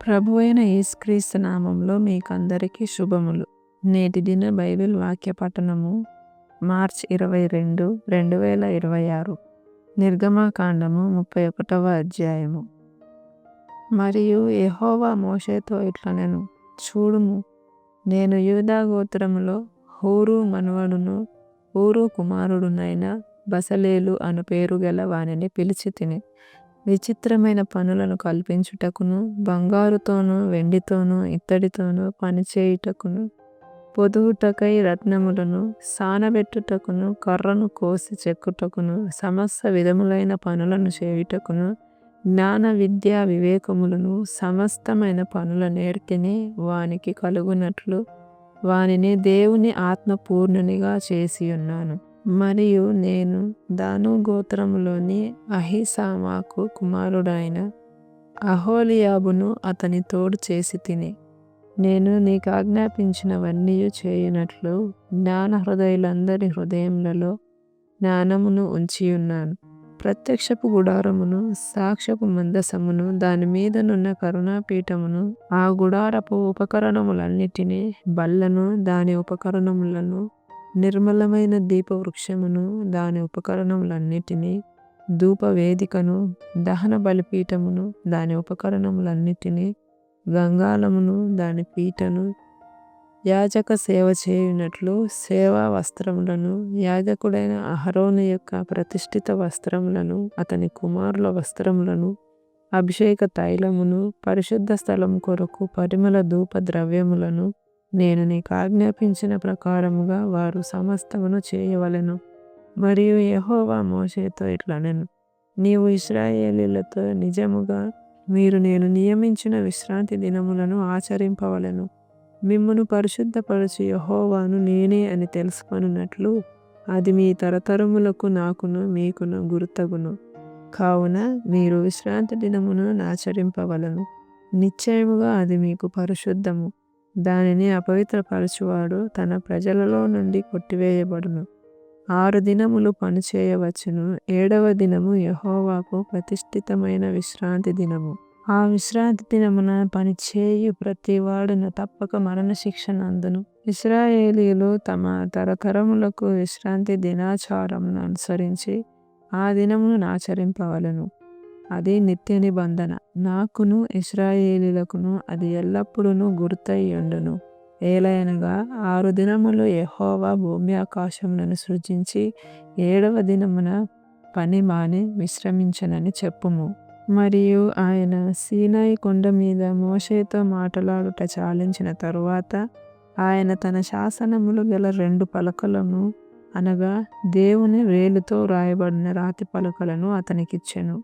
ప్రభువైన యేసుక్రీస్తు నామంలో మీకందరికీ శుభములు. నేటి దిన బైబిల్ వాక్య పఠనము మార్చ్ 22, 2026. నిర్గమకాండము 31వ అధ్యాయము. మరియు యెహోవా మోషేతో ఇట్లనెను, చూడుము, నేను యూదా గోత్రములో హూరు మనుమడును హూరు కుమారుడునైన బసలేలు అను పేరు గల వానిని పిలిచితిని. విచిత్రమైన పనులను కల్పించుటకును, బంగారుతోనూ వెండితోనూ ఇత్తడితోనూ పనిచేయుటకును, పొదుగుటకై రత్నములను సానబెట్టుటకును, కర్రను కోసి చెక్కుటకును, సమస్త విధములైన పనులను చేయుటకును, జ్ఞాన విద్యా వివేకములను సమస్తమైన పనుల నేర్తిని వానికి కలుగునట్లు వానిని దేవుని ఆత్మ పూర్ణునిగా చేసియున్నాను. మరియు నేను దాను గోత్రములోని అహీసామాకు కుమారుడైన అహోలియాబును అతని తోడు చేసి తిని, నేను నీకు ఆజ్ఞాపించినవన్నీ చేయునట్లు జ్ఞాన హృదయులందరి హృదయములలో జ్ఞానమును ఉంచియున్నాను. ప్రత్యక్షపు గుడారమును, సాక్ష్యపు మందసమును, దాని మీదనున్న కరుణాపీఠమును, ఆ గుడారపు ఉపకరణములన్నిటినీ, బల్లను దాని ఉపకరణములను, నిర్మలమైన దీపవృక్షమును దాని ఉపకరణములన్నిటినీ, ధూపవేదికను, దహన బలిపీఠమును దాని ఉపకరణములన్నిటినీ, గంగాళమును దాని పీటను, యాజక సేవ చేయునట్లు సేవా వస్త్రములను, యాజకుడైన అహరోను యొక్క ప్రతిష్ఠిత వస్త్రములను, అతని కుమారుల వస్త్రములను, అభిషేక తైలమును, పరిశుద్ధ స్థలము కొరకు పరిమళ ధూప ద్రవ్యములను నేను నీకు ఆజ్ఞాపించిన ప్రకారముగా వారు సమస్తమును చేయవలెను. మరియు యెహోవా మోషేతో ఇట్లనెను, నీవు ఇశ్రాయేలీయులతో నిజముగా మీరు నేను నియమించిన విశ్రాంతి దినములను ఆచరింపవలెను. మిమ్మును పరిశుద్ధపరచు యెహోవాను నేనే అని తెలుసుకొనున్నట్లు అది మీ తరతరములకు నాకును మీకును గుర్తగును. కావున మీరు విశ్రాంతి దినమును ఆచరింపవలెను. నిశ్చయముగా అది మీకు పరిశుద్ధము. దానిని అపవిత్రపరచువాడు తన ప్రజలలో నుండి కొట్టివేయబడును. 6 దినములు పనిచేయవచ్చును. 7వ దినము యెహోవాకు ప్రతిష్ఠితమైన విశ్రాంతి దినము. ఆ విశ్రాంతి దినమున పనిచేయు ప్రతివాడును తప్పక మరణశిక్ష నందును. ఇశ్రాయేలీయులు తమ తరతరములకు విశ్రాంతి దినాచారమును అనుసరించి ఆ దినమును ఆచరింపవలెను. అది నిత్య నిబంధన. నాకును ఇశ్రాయేలీయులకును అది ఎల్లప్పుడూ గుర్తై యుండును. ఏలయనగా 6 దినములు యెహోవా భూమి ఆకాశములను సృజించి 7వ దినమున పని మాని విశ్రమించెనని చెప్పుము. మరియు ఆయన సీనాయి కొండ మీద మోషేతో మాటలాడుట చాలించిన తరువాత ఆయన తన శాసనములు గల 2 పలకలను, అనగా దేవుని వేలుతో వ్రాయబడిన రాతి పలకలను అతనికిచ్చెను.